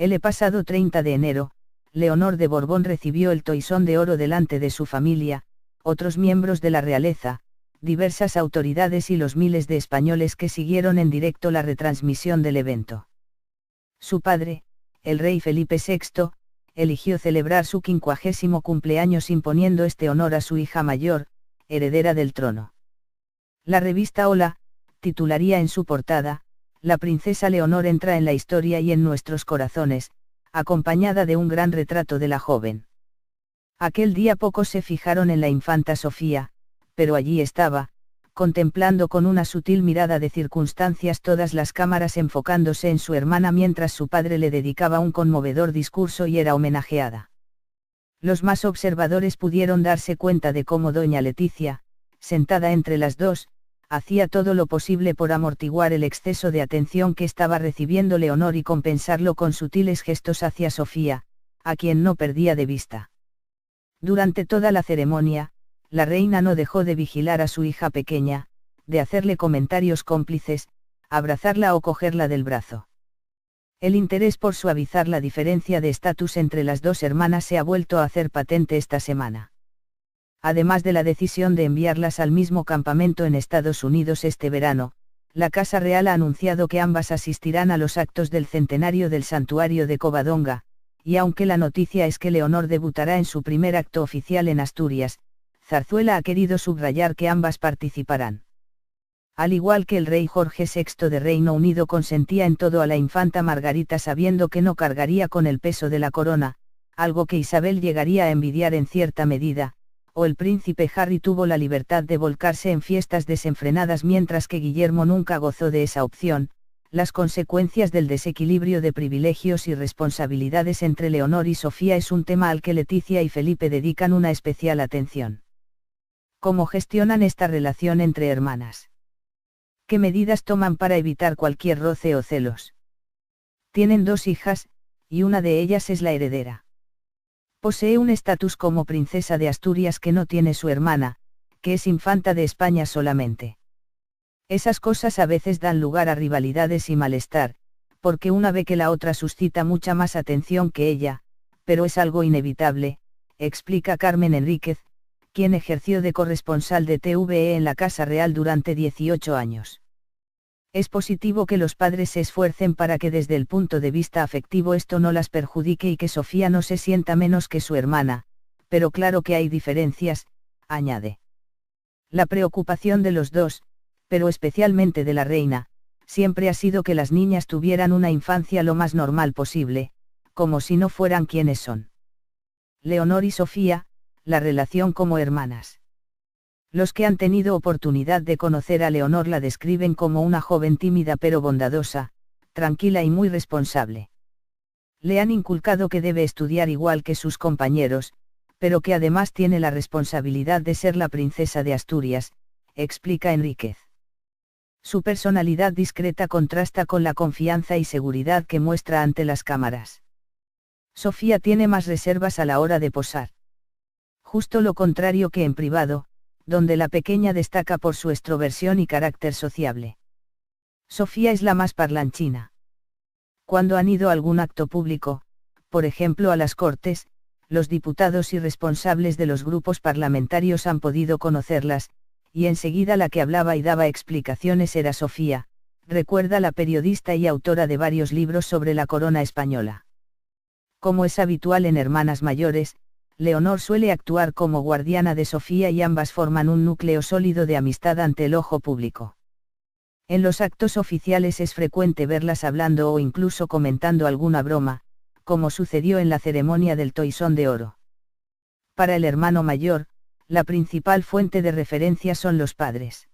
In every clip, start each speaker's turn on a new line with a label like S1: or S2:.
S1: El pasado 30 de enero, Leonor de Borbón recibió el Toisón de Oro delante de su familia, otros miembros de la realeza, diversas autoridades y los miles de españoles que siguieron en directo la retransmisión del evento. Su padre, el rey Felipe VI, eligió celebrar su 50º cumpleaños imponiendo este honor a su hija mayor, heredera del trono. La revista Hola, titularía en su portada, "La princesa Leonor entra en la historia y en nuestros corazones", acompañada de un gran retrato de la joven. Aquel día pocos se fijaron en la infanta Sofía, pero allí estaba, contemplando con una sutil mirada de circunstancias todas las cámaras enfocándose en su hermana mientras su padre le dedicaba un conmovedor discurso y era homenajeada. Los más observadores pudieron darse cuenta de cómo doña Leticia, sentada entre las dos, hacía todo lo posible por amortiguar el exceso de atención que estaba recibiendo Leonor y compensarlo con sutiles gestos hacia Sofía, a quien no perdía de vista. Durante toda la ceremonia, la reina no dejó de vigilar a su hija pequeña, de hacerle comentarios cómplices, abrazarla o cogerla del brazo. El interés por suavizar la diferencia de estatus entre las dos hermanas se ha vuelto a hacer patente esta semana. Además de la decisión de enviarlas al mismo campamento en Estados Unidos este verano, la Casa Real ha anunciado que ambas asistirán a los actos del centenario del santuario de Covadonga, y aunque la noticia es que Leonor debutará en su primer acto oficial en Asturias, Zarzuela ha querido subrayar que ambas participarán. Al igual que el rey Jorge VI de Reino Unido consentía en todo a la infanta Margarita sabiendo que no cargaría con el peso de la corona, algo que Isabel llegaría a envidiar en cierta medida, o el príncipe Harry tuvo la libertad de volcarse en fiestas desenfrenadas mientras que Guillermo nunca gozó de esa opción, las consecuencias del desequilibrio de privilegios y responsabilidades entre Leonor y Sofía es un tema al que Leticia y Felipe dedican una especial atención. ¿Cómo gestionan esta relación entre hermanas? ¿Qué medidas toman para evitar cualquier roce o celos? Tienen dos hijas, y una de ellas es la heredera. Posee un estatus como princesa de Asturias que no tiene su hermana, que es infanta de España solamente. Esas cosas a veces dan lugar a rivalidades y malestar, porque una ve que la otra suscita mucha más atención que ella, pero es algo inevitable, explica Carmen Enríquez, quien ejerció de corresponsal de TVE en la Casa Real durante 18 años. Es positivo que los padres se esfuercen para que desde el punto de vista afectivo esto no las perjudique y que Sofía no se sienta menos que su hermana, pero claro que hay diferencias, añade. La preocupación de los dos, pero especialmente de la reina, siempre ha sido que las niñas tuvieran una infancia lo más normal posible, como si no fueran quienes son. Leonor y Sofía, la relación como hermanas. Los que han tenido oportunidad de conocer a Leonor la describen como una joven tímida pero bondadosa, tranquila y muy responsable. Le han inculcado que debe estudiar igual que sus compañeros, pero que además tiene la responsabilidad de ser la princesa de Asturias, explica Enríquez. Su personalidad discreta contrasta con la confianza y seguridad que muestra ante las cámaras. Sofía tiene más reservas a la hora de posar. Justo lo contrario que en privado, donde la pequeña destaca por su extroversión y carácter sociable. Sofía es la más parlanchina. Cuando han ido a algún acto público, por ejemplo a las Cortes, los diputados y responsables de los grupos parlamentarios han podido conocerlas, y enseguida la que hablaba y daba explicaciones era Sofía, recuerda la periodista y autora de varios libros sobre la corona española. Como es habitual en hermanas mayores, Leonor suele actuar como guardiana de Sofía y ambas forman un núcleo sólido de amistad ante el ojo público. En los actos oficiales es frecuente verlas hablando o incluso comentando alguna broma, como sucedió en la ceremonia del Toisón de Oro. Para el hermano mayor, la principal fuente de referencia son los padres.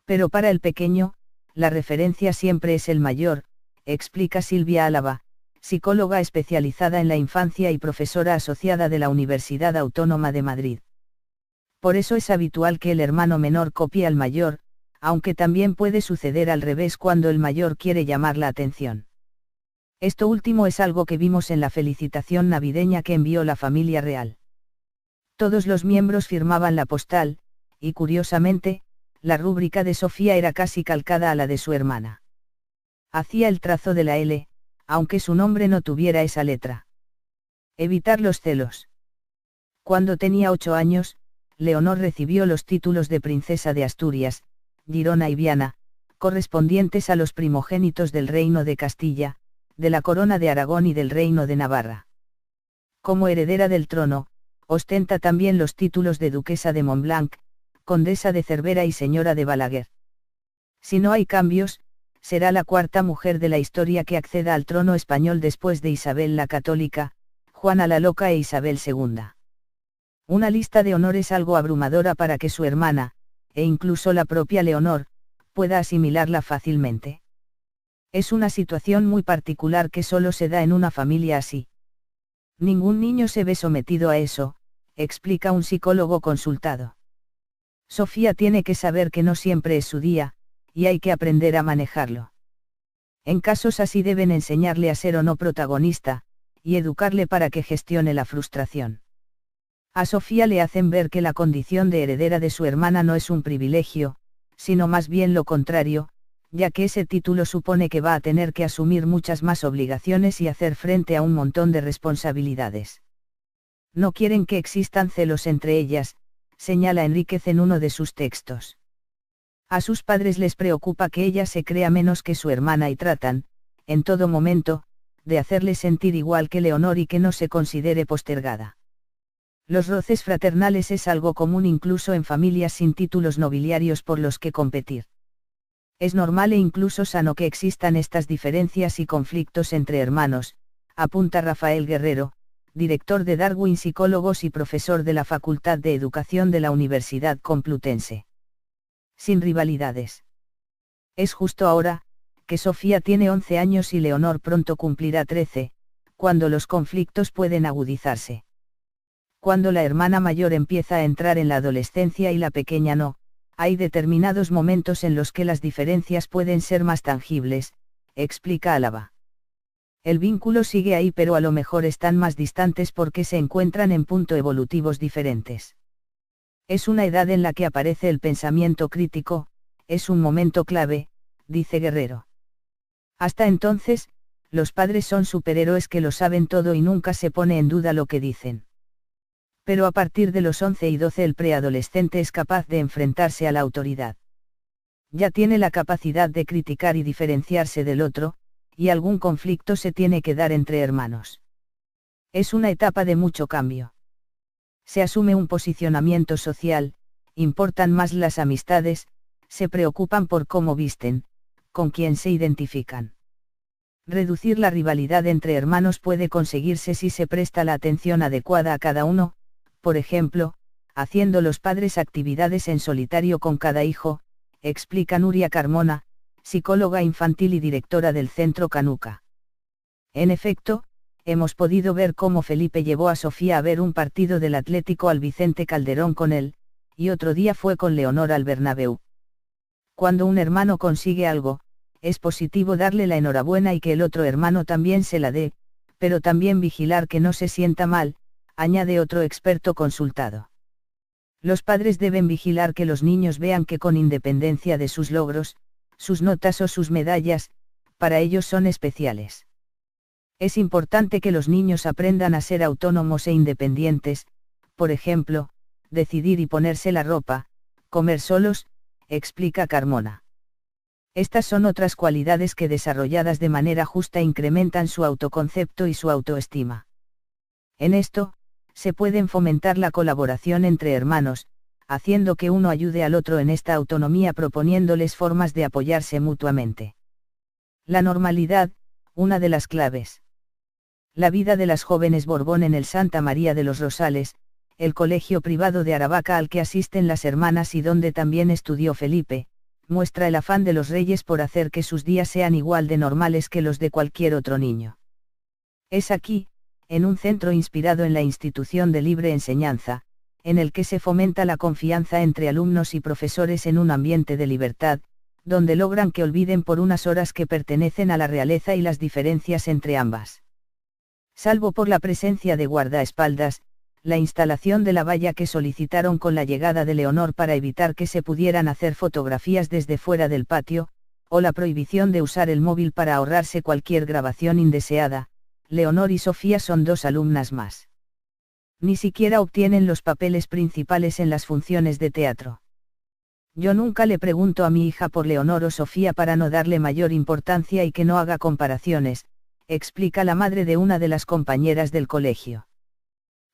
S1: Pero para el pequeño, la referencia siempre es el mayor, explica Silvia Álava, psicóloga especializada en la infancia y profesora asociada de la Universidad Autónoma de Madrid. Por eso es habitual que el hermano menor copie al mayor, aunque también puede suceder al revés cuando el mayor quiere llamar la atención. Esto último es algo que vimos en la felicitación navideña que envió la familia real. Todos los miembros firmaban la postal, y curiosamente, la rúbrica de Sofía era casi calcada a la de su hermana. Hacía el trazo de la L, aunque su nombre no tuviera esa letra. Evitar los celos. Cuando tenía 8 años, Leonor recibió los títulos de princesa de Asturias, Girona y Viana, correspondientes a los primogénitos del reino de Castilla, de la corona de Aragón y del reino de Navarra. Como heredera del trono, ostenta también los títulos de duquesa de Montblanc, condesa de Cervera y señora de Balaguer. Si no hay cambios, será la cuarta mujer de la historia que acceda al trono español después de Isabel la Católica, Juana la Loca e Isabel II. Una lista de honores algo abrumadora para que su hermana, e incluso la propia Leonor, pueda asimilarla fácilmente. Es una situación muy particular que solo se da en una familia así. Ningún niño se ve sometido a eso, explica un psicólogo consultado. Sofía tiene que saber que no siempre es su día, y hay que aprender a manejarlo. En casos así deben enseñarle a ser o no protagonista, y educarle para que gestione la frustración. A Sofía le hacen ver que la condición de heredera de su hermana no es un privilegio, sino más bien lo contrario, ya que ese título supone que va a tener que asumir muchas más obligaciones y hacer frente a un montón de responsabilidades. No quieren que existan celos entre ellas, señala Enríquez en uno de sus textos. A sus padres les preocupa que ella se crea menos que su hermana y tratan, en todo momento, de hacerle sentir igual que Leonor y que no se considere postergada. Los roces fraternales es algo común incluso en familias sin títulos nobiliarios por los que competir. Es normal e incluso sano que existan estas diferencias y conflictos entre hermanos, apunta Rafael Guerrero, director de Darwin Psicólogos y profesor de la Facultad de Educación de la Universidad Complutense. Sin rivalidades. Es justo ahora, que Sofía tiene 11 años y Leonor pronto cumplirá 13, cuando los conflictos pueden agudizarse. Cuando la hermana mayor empieza a entrar en la adolescencia y la pequeña no, hay determinados momentos en los que las diferencias pueden ser más tangibles, explica Álava. El vínculo sigue ahí pero a lo mejor están más distantes porque se encuentran en punto evolutivos diferentes. Es una edad en la que aparece el pensamiento crítico, es un momento clave, dice Guerrero. Hasta entonces, los padres son superhéroes que lo saben todo y nunca se pone en duda lo que dicen. Pero a partir de los 11 y 12 el preadolescente es capaz de enfrentarse a la autoridad. Ya tiene la capacidad de criticar y diferenciarse del otro, y algún conflicto se tiene que dar entre hermanos. Es una etapa de mucho cambio. Se asume un posicionamiento social, importan más las amistades, se preocupan por cómo visten, con quién se identifican. Reducir la rivalidad entre hermanos puede conseguirse si se presta la atención adecuada a cada uno, por ejemplo, haciendo los padres actividades en solitario con cada hijo, explica Nuria Carmona, psicóloga infantil y directora del Centro Canuca. En efecto, hemos podido ver cómo Felipe llevó a Sofía a ver un partido del Atlético al Vicente Calderón con él, y otro día fue con Leonor al Bernabéu. Cuando un hermano consigue algo, es positivo darle la enhorabuena y que el otro hermano también se la dé, pero también vigilar que no se sienta mal, añade otro experto consultado. Los padres deben vigilar que los niños vean que con independencia de sus logros, sus notas o sus medallas, para ellos son especiales. Es importante que los niños aprendan a ser autónomos e independientes, por ejemplo, decidir y ponerse la ropa, comer solos, explica Carmona. Estas son otras cualidades que desarrolladas de manera justa incrementan su autoconcepto y su autoestima. En esto, se pueden fomentar la colaboración entre hermanos, haciendo que uno ayude al otro en esta autonomía proponiéndoles formas de apoyarse mutuamente. La normalidad, una de las claves. La vida de las jóvenes Borbón en el Santa María de los Rosales, el colegio privado de Aravaca al que asisten las hermanas y donde también estudió Felipe, muestra el afán de los reyes por hacer que sus días sean igual de normales que los de cualquier otro niño. Es aquí, en un centro inspirado en la institución de libre enseñanza, en el que se fomenta la confianza entre alumnos y profesores en un ambiente de libertad, donde logran que olviden por unas horas que pertenecen a la realeza y las diferencias entre ambas. Salvo por la presencia de guardaespaldas, la instalación de la valla que solicitaron con la llegada de Leonor para evitar que se pudieran hacer fotografías desde fuera del patio, o la prohibición de usar el móvil para ahorrarse cualquier grabación indeseada. Leonor y Sofía son 2 alumnas más. Ni siquiera obtienen los papeles principales en las funciones de teatro. Yo nunca le pregunto a mi hija por Leonor o Sofía para no darle mayor importancia y que no haga comparaciones, explica la madre de una de las compañeras del colegio.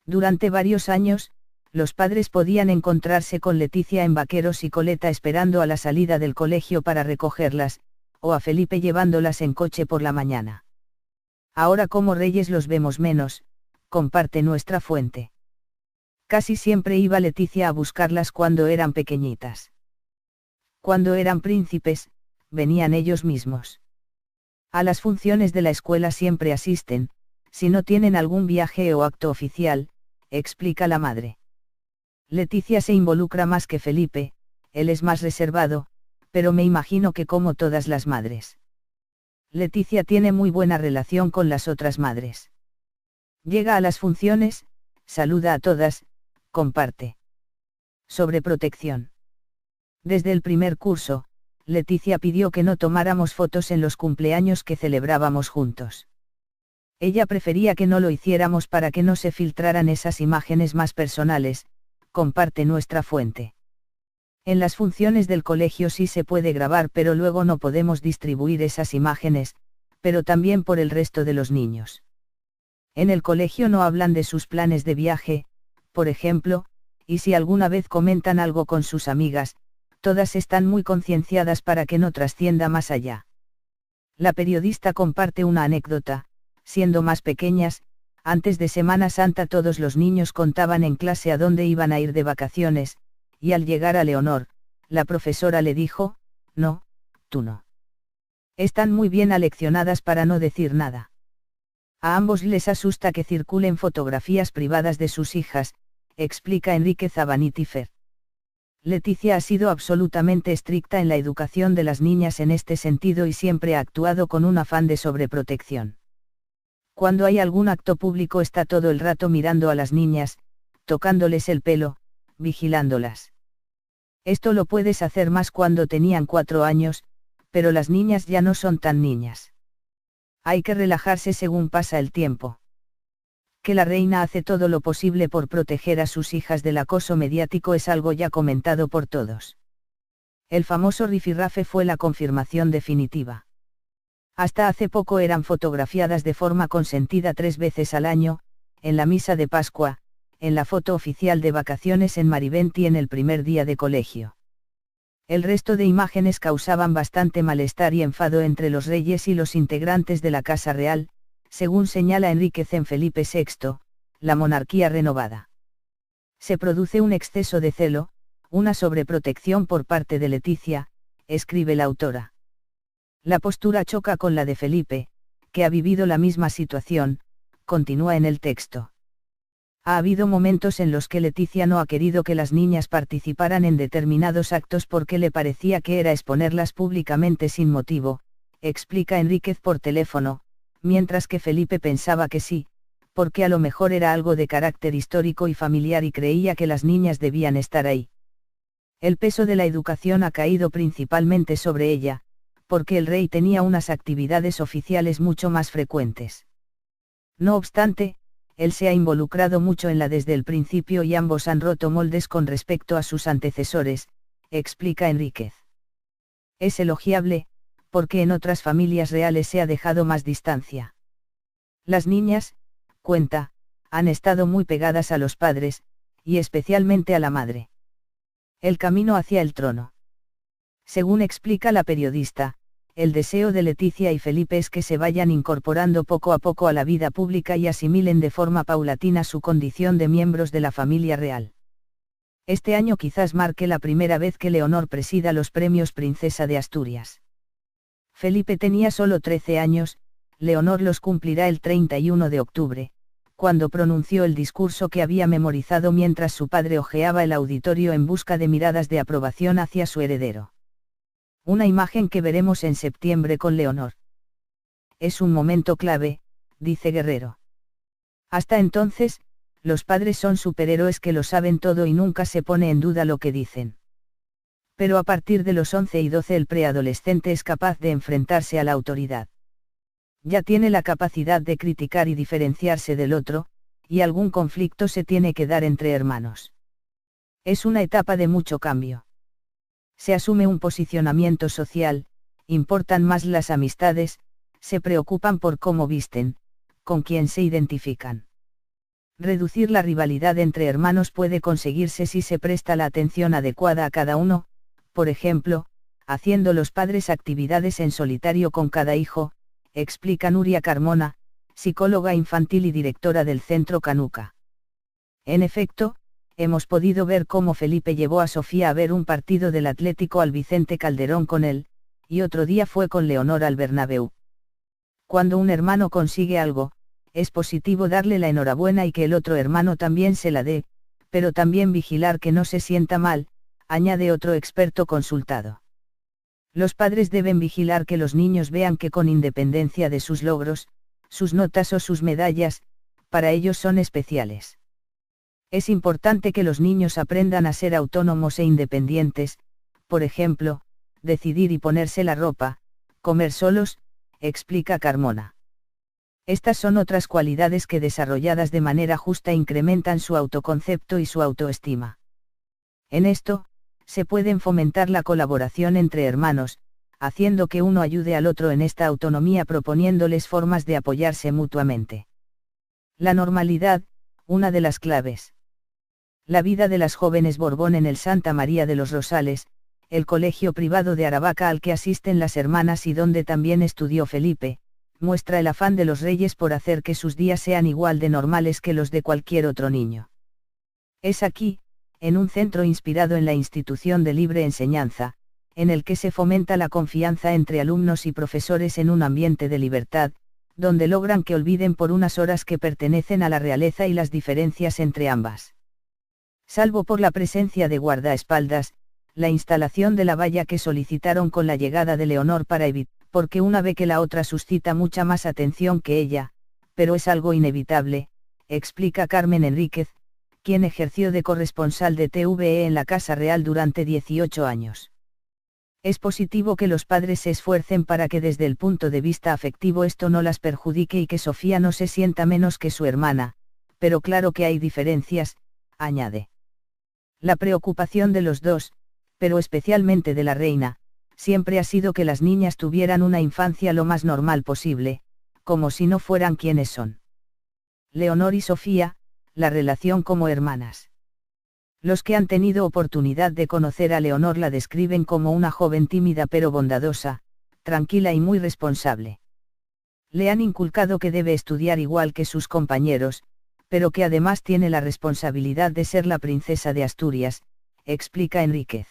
S1: Durante varios años, los padres podían encontrarse con Leticia en vaqueros y coleta esperando a la salida del colegio para recogerlas, o a Felipe llevándolas en coche por la mañana. Ahora como reyes los vemos menos, comparte nuestra fuente. Casi siempre iba Leticia a buscarlas cuando eran pequeñitas. Cuando eran príncipes, venían ellos mismos. A las funciones de la escuela siempre asisten, si no tienen algún viaje o acto oficial, explica la madre. Leticia se involucra más que Felipe, él es más reservado, pero me imagino que como todas las madres. Leticia tiene muy buena relación con las otras madres. Llega a las funciones, saluda a todas, comparte. Sobre protección. Desde el primer curso, Leticia pidió que no tomáramos fotos en los cumpleaños que celebrábamos juntos. Ella prefería que no lo hiciéramos para que no se filtraran esas imágenes más personales, comparte nuestra fuente. En las funciones del colegio sí se puede grabar, pero luego no podemos distribuir esas imágenes, pero también por el resto de los niños. En el colegio no hablan de sus planes de viaje, por ejemplo, y si alguna vez comentan algo con sus amigas, todas están muy concienciadas para que no trascienda más allá. La periodista comparte una anécdota: siendo más pequeñas, antes de Semana Santa todos los niños contaban en clase a dónde iban a ir de vacaciones, y al llegar a Leonor, la profesora le dijo: no, tú no. Están muy bien aleccionadas para no decir nada. A ambos les asusta que circulen fotografías privadas de sus hijas, explica Enríquez a Vanity Fair. Leticia ha sido absolutamente estricta en la educación de las niñas en este sentido y siempre ha actuado con un afán de sobreprotección. Cuando hay algún acto público está todo el rato mirando a las niñas, tocándoles el pelo, vigilándolas. Esto lo puedes hacer más cuando tenían 4 años, pero las niñas ya no son tan niñas. Hay que relajarse según pasa el tiempo. Que la reina hace todo lo posible por proteger a sus hijas del acoso mediático es algo ya comentado por todos. El famoso rifirrafe fue la confirmación definitiva. Hasta hace poco eran fotografiadas de forma consentida 3 veces al año, en la misa de Pascua, en la foto oficial de vacaciones en Marivent y en el primer día de colegio. El resto de imágenes causaban bastante malestar y enfado entre los reyes y los integrantes de la Casa Real, según señala Enríquez en Felipe VI, la monarquía renovada. Se produce un exceso de celo, una sobreprotección por parte de Leticia, escribe la autora. La postura choca con la de Felipe, que ha vivido la misma situación, continúa en el texto. Ha habido momentos en los que Leticia no ha querido que las niñas participaran en determinados actos porque le parecía que era exponerlas públicamente sin motivo, explica Enríquez por teléfono, mientras que Felipe pensaba que sí, porque a lo mejor era algo de carácter histórico y familiar y creía que las niñas debían estar ahí. El peso de la educación ha caído principalmente sobre ella, porque el rey tenía unas actividades oficiales mucho más frecuentes. No obstante, él se ha involucrado mucho en la desde el principio y ambos han roto moldes con respecto a sus antecesores, explica Enríquez. Es elogiable, porque en otras familias reales se ha dejado más distancia. Las niñas, cuenta, han estado muy pegadas a los padres, y especialmente a la madre. El camino hacia el trono. Según explica la periodista, el deseo de Leticia y Felipe es que se vayan incorporando poco a poco a la vida pública y asimilen de forma paulatina su condición de miembros de la familia real. Este año quizás marque la primera vez que Leonor presida los premios Princesa de Asturias. Felipe tenía solo 13 años, Leonor los cumplirá el 31 de octubre, cuando pronunció el discurso que había memorizado mientras su padre hojeaba el auditorio en busca de miradas de aprobación hacia su heredero. Una imagen que veremos en septiembre con Leonor. Es un momento clave, dice Guerrero. Hasta entonces, los padres son superhéroes que lo saben todo y nunca se pone en duda lo que dicen. Pero a partir de los 11 y 12 el preadolescente es capaz de enfrentarse a la autoridad. Ya tiene la capacidad de criticar y diferenciarse del otro, y algún conflicto se tiene que dar entre hermanos. Es una etapa de mucho cambio. Se asume un posicionamiento social, importan más las amistades, se preocupan por cómo visten, con quién se identifican. Reducir la rivalidad entre hermanos puede conseguirse si se presta la atención adecuada a cada uno, por ejemplo, haciendo los padres actividades en solitario con cada hijo, explica Nuria Carmona, psicóloga infantil y directora del Centro Canuca. En efecto, hemos podido ver cómo Felipe llevó a Sofía a ver un partido del Atlético al Vicente Calderón con él, y otro día fue con Leonor al Bernabéu. Cuando un hermano consigue algo, es positivo darle la enhorabuena y que el otro hermano también se la dé, pero también vigilar que no se sienta mal, añade otro experto consultado. Los padres deben vigilar que los niños vean que con independencia de sus logros, sus notas o sus medallas, para ellos son especiales. Es importante que los niños aprendan a ser autónomos e independientes, por ejemplo, decidir y ponerse la ropa, comer solos, explica Carmona. Estas son otras cualidades que desarrolladas de manera justa incrementan su autoconcepto y su autoestima. En esto, se pueden fomentar la colaboración entre hermanos, haciendo que uno ayude al otro en esta autonomía proponiéndoles formas de apoyarse mutuamente. La normalidad, una de las claves. La vida de las jóvenes Borbón en el Santa María de los Rosales, el colegio privado de Aravaca al que asisten las hermanas y donde también estudió Felipe, muestra el afán de los reyes por hacer que sus días sean igual de normales que los de cualquier otro niño. Es aquí, en un centro inspirado en la institución de libre enseñanza, en el que se fomenta la confianza entre alumnos y profesores en un ambiente de libertad, donde logran que olviden por unas horas que pertenecen a la realeza y las diferencias entre ambas. Salvo por la presencia de guardaespaldas, la instalación de la valla que solicitaron con la llegada de Leonor para evitar, porque una ve que la otra suscita mucha más atención que ella, pero es algo inevitable, explica Carmen Enríquez, quien ejerció de corresponsal de TVE en la Casa Real durante 18 años. Es positivo que los padres se esfuercen para que desde el punto de vista afectivo esto no las perjudique y que Sofía no se sienta menos que su hermana, pero claro que hay diferencias, añade. La preocupación de los dos, pero especialmente de la reina, siempre ha sido que las niñas tuvieran una infancia lo más normal posible, como si no fueran quienes son. Leonor y Sofía, la relación como hermanas. Los que han tenido oportunidad de conocer a Leonor la describen como una joven tímida pero bondadosa, tranquila y muy responsable. Le han inculcado que debe estudiar igual que sus compañeros, pero que además tiene la responsabilidad de ser la princesa de Asturias, explica Enríquez.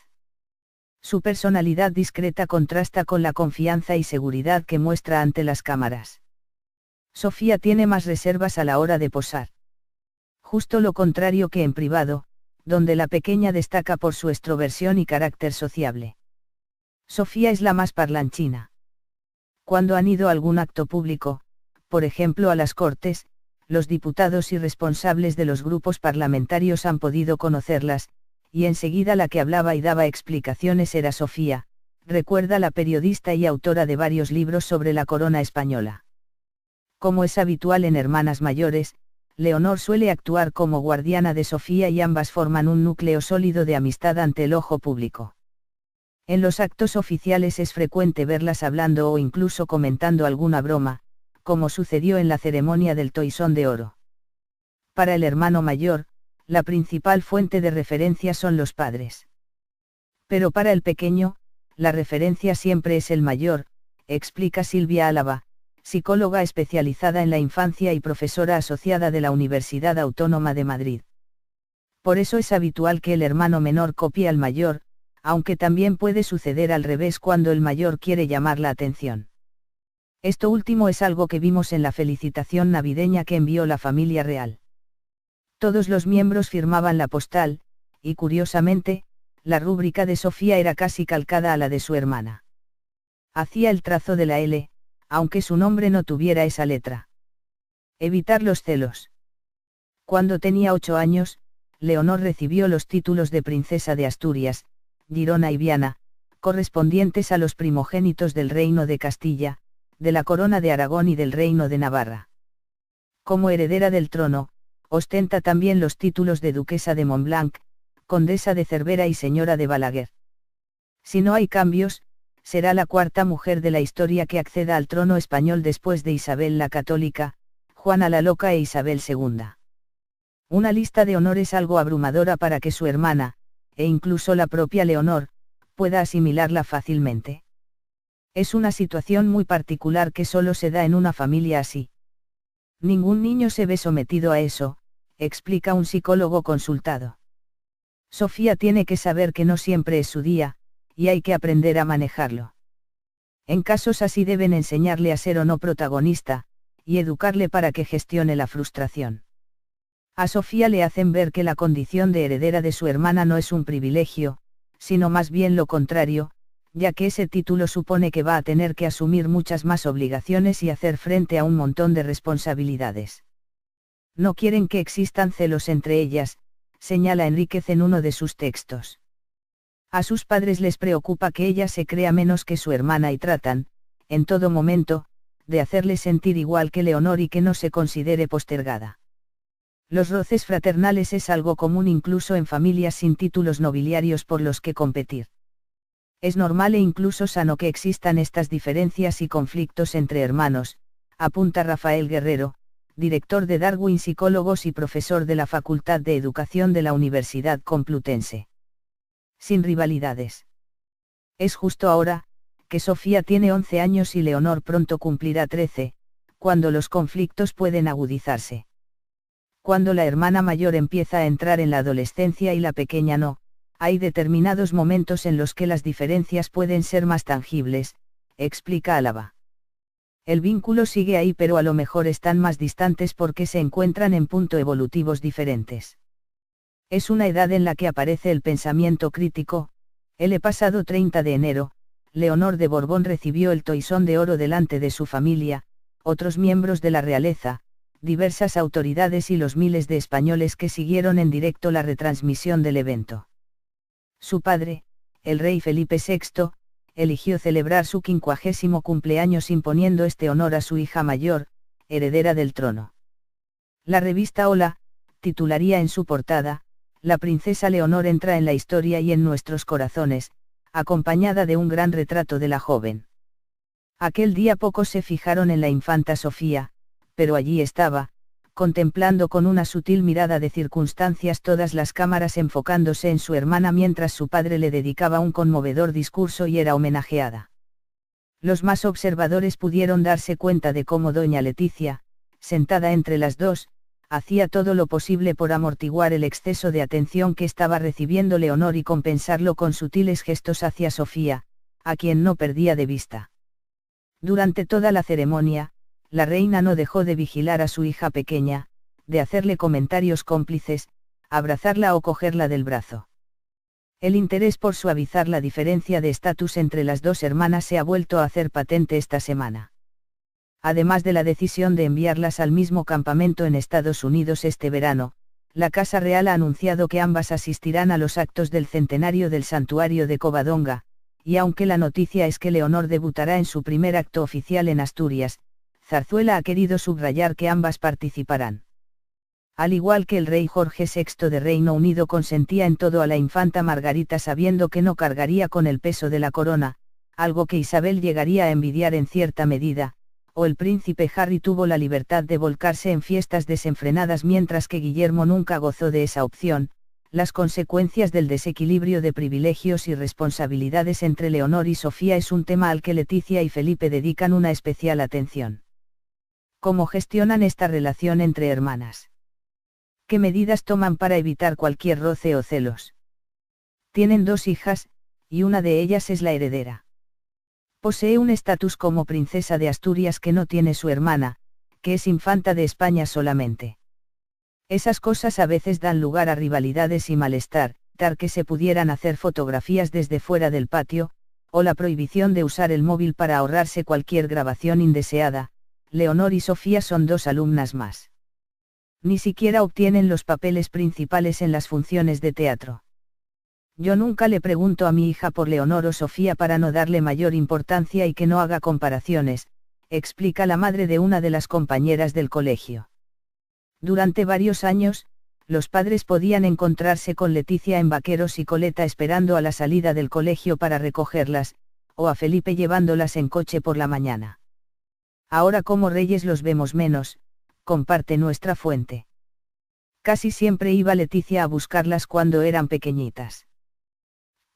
S1: Su personalidad discreta contrasta con la confianza y seguridad que muestra ante las cámaras. Sofía tiene más reservas a la hora de posar. Justo lo contrario que en privado, donde la pequeña destaca por su extroversión y carácter sociable. Sofía es la más parlanchina. Cuando han ido a algún acto público, por ejemplo a las Cortes, los diputados y responsables de los grupos parlamentarios han podido conocerlas, y enseguida la que hablaba y daba explicaciones era Sofía, recuerda la periodista y autora de varios libros sobre la corona española. Como es habitual en hermanas mayores, Leonor suele actuar como guardiana de Sofía y ambas forman un núcleo sólido de amistad ante el ojo público. En los actos oficiales es frecuente verlas hablando o incluso comentando alguna broma, como sucedió en la ceremonia del Toisón de Oro. Para el hermano mayor, la principal fuente de referencia son los padres. Pero para el pequeño, la referencia siempre es el mayor, explica Silvia Álava, psicóloga especializada en la infancia y profesora asociada de la Universidad Autónoma de Madrid. Por eso es habitual que el hermano menor copie al mayor, aunque también puede suceder al revés cuando el mayor quiere llamar la atención. Esto último es algo que vimos en la felicitación navideña que envió la familia real. Todos los miembros firmaban la postal, y curiosamente, la rúbrica de Sofía era casi calcada a la de su hermana. Hacía el trazo de la L, aunque su nombre no tuviera esa letra. Evitar los celos. Cuando tenía 8 años, Leonor recibió los títulos de princesa de Asturias, Girona y Viana, correspondientes a los primogénitos del Reino de Castilla, de la Corona de Aragón y del Reino de Navarra. Como heredera del trono, ostenta también los títulos de Duquesa de Montblanc, Condesa de Cervera y Señora de Balaguer. Si no hay cambios, será la cuarta mujer de la historia que acceda al trono español después de Isabel la Católica, Juana la Loca e Isabel II. Una lista de honores algo abrumadora para que su hermana, e incluso la propia Leonor, pueda asimilarla fácilmente. Es una situación muy particular que solo se da en una familia así. Ningún niño se ve sometido a eso, explica un psicólogo consultado. Sofía tiene que saber que no siempre es su día, y hay que aprender a manejarlo. En casos así deben enseñarle a ser o no protagonista, y educarle para que gestione la frustración. A Sofía le hacen ver que la condición de heredera de su hermana no es un privilegio, sino más bien lo contrario, ya que ese título supone que va a tener que asumir muchas más obligaciones y hacer frente a un montón de responsabilidades. No quieren que existan celos entre ellas, señala Enríquez en uno de sus textos. A sus padres les preocupa que ella se crea menos que su hermana y tratan, en todo momento, de hacerle sentir igual que Leonor y que no se considere postergada. Los roces fraternales es algo común incluso en familias sin títulos nobiliarios por los que competir. Es normal e incluso sano que existan estas diferencias y conflictos entre hermanos, apunta Rafael Guerrero, director de Darwin Psicólogos y profesor de la Facultad de Educación de la Universidad Complutense. Sin rivalidades. Es justo ahora, que Sofía tiene 11 años y Leonor pronto cumplirá 13, cuando los conflictos pueden agudizarse. Cuando la hermana mayor empieza a entrar en la adolescencia y la pequeña no, hay determinados momentos en los que las diferencias pueden ser más tangibles, explica Álava. El vínculo sigue ahí pero a lo mejor están más distantes porque se encuentran en punto evolutivos diferentes. Es una edad en la que aparece el pensamiento crítico. El pasado 30 de enero, Leonor de Borbón recibió el Toisón de Oro delante de su familia, otros miembros de la realeza, diversas autoridades y los miles de españoles que siguieron en directo la retransmisión del evento. Su padre, el rey Felipe VI, eligió celebrar su 50º cumpleaños imponiendo este honor a su hija mayor, heredera del trono. La revista Hola, titularía en su portada, "La princesa Leonor entra en la historia y en nuestros corazones", acompañada de un gran retrato de la joven. Aquel día pocos se fijaron en la infanta Sofía, pero allí estaba, contemplando con una sutil mirada de circunstancias todas las cámaras enfocándose en su hermana mientras su padre le dedicaba un conmovedor discurso y era homenajeada. Los más observadores pudieron darse cuenta de cómo doña Leticia, sentada entre las dos, hacía todo lo posible por amortiguar el exceso de atención que estaba recibiendo Leonor y compensarlo con sutiles gestos hacia Sofía, a quien no perdía de vista. Durante toda la ceremonia, la reina no dejó de vigilar a su hija pequeña, de hacerle comentarios cómplices, abrazarla o cogerla del brazo. El interés por suavizar la diferencia de estatus entre las dos hermanas se ha vuelto a hacer patente esta semana. Además de la decisión de enviarlas al mismo campamento en Estados Unidos este verano, la Casa Real ha anunciado que ambas asistirán a los actos del centenario del santuario de Covadonga, y aunque la noticia es que Leonor debutará en su primer acto oficial en Asturias, Zarzuela ha querido subrayar que ambas participarán. Al igual que el rey Jorge VI de Reino Unido consentía en todo a la infanta Margarita sabiendo que no cargaría con el peso de la corona, algo que Isabel llegaría a envidiar en cierta medida, o el príncipe Harry tuvo la libertad de volcarse en fiestas desenfrenadas mientras que Guillermo nunca gozó de esa opción, las consecuencias del desequilibrio de privilegios y responsabilidades entre Leonor y Sofía es un tema al que Leticia y Felipe dedican una especial atención. ¿Cómo gestionan esta relación entre hermanas? ¿Qué medidas toman para evitar cualquier roce o celos? Tienen dos hijas, y una de ellas es la heredera. Posee un estatus como princesa de Asturias que no tiene su hermana, que es infanta de España solamente. Esas cosas a veces dan lugar a rivalidades y malestar, tal que se pudieran hacer fotografías desde fuera del patio, o la prohibición de usar el móvil para ahorrarse cualquier grabación indeseada. Leonor y Sofía son dos alumnas más. Ni siquiera obtienen los papeles principales en las funciones de teatro. Yo nunca le pregunto a mi hija por Leonor o Sofía para no darle mayor importancia y que no haga comparaciones, explica la madre de una de las compañeras del colegio. Durante varios años, los padres podían encontrarse con Leticia en vaqueros y coleta esperando a la salida del colegio para recogerlas, o a Felipe llevándolas en coche por la mañana. Ahora como reyes los vemos menos, comparte nuestra fuente. Casi siempre iba Leticia a buscarlas cuando eran pequeñitas.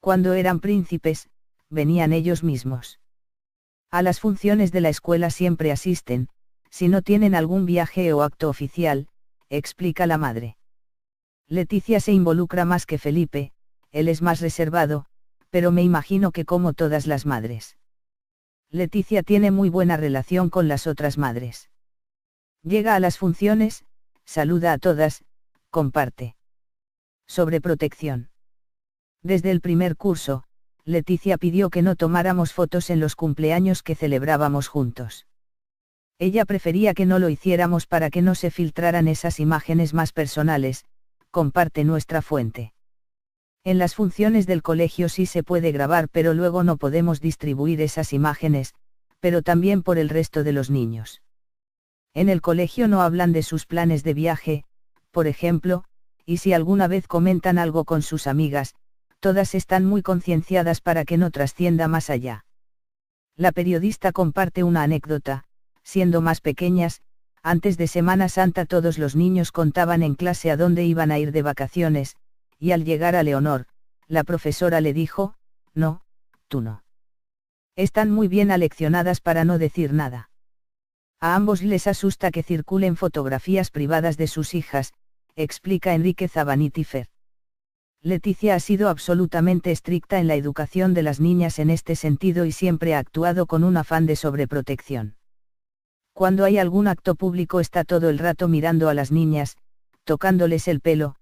S1: Cuando eran príncipes, venían ellos mismos. A las funciones de la escuela siempre asisten, si no tienen algún viaje o acto oficial, explica la madre. Leticia se involucra más que Felipe, él es más reservado, pero me imagino que como todas las madres. Leticia tiene muy buena relación con las otras madres. Llega a las funciones, saluda a todas, comparte. Sobreprotección. Desde el primer curso, Leticia pidió que no tomáramos fotos en los cumpleaños que celebrábamos juntos. Ella prefería que no lo hiciéramos para que no se filtraran esas imágenes más personales, comparte nuestra fuente. En las funciones del colegio sí se puede grabar, pero luego no podemos distribuir esas imágenes, pero también por el resto de los niños. En el colegio no hablan de sus planes de viaje, por ejemplo, y si alguna vez comentan algo con sus amigas, todas están muy concienciadas para que no trascienda más allá. La periodista comparte una anécdota: siendo más pequeñas, antes de Semana Santa todos los niños contaban en clase a dónde iban a ir de vacaciones, y al llegar a Leonor, la profesora le dijo: no, tú no. Están muy bien aleccionadas para no decir nada. A ambos les asusta que circulen fotografías privadas de sus hijas, explica Enrique Zabaniti Fer. Leticia ha sido absolutamente estricta en la educación de las niñas en este sentido y siempre ha actuado con un afán de sobreprotección. Cuando hay algún acto público está todo el rato mirando a las niñas, tocándoles el pelo,